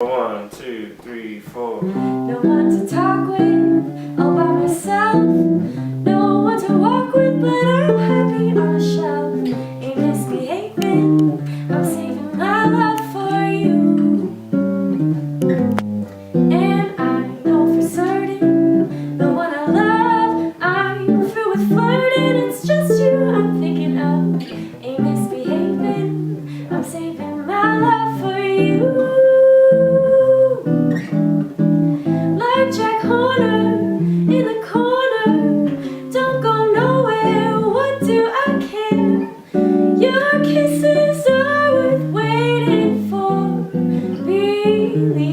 1, 2, 3, 4. No one to talk with, all by myself. No one to walk with, but I'm happy on a shelf. Ain't misbehaving, I'm saving my love for you. And I know for certain, the one I love, I'm through with flirting. It's just you I'm thinking of. Ain't misbehaving, I'm saving my love for you. Jack Horner in the corner, don't go nowhere, what do I care? Your kisses are worth waiting for, believe.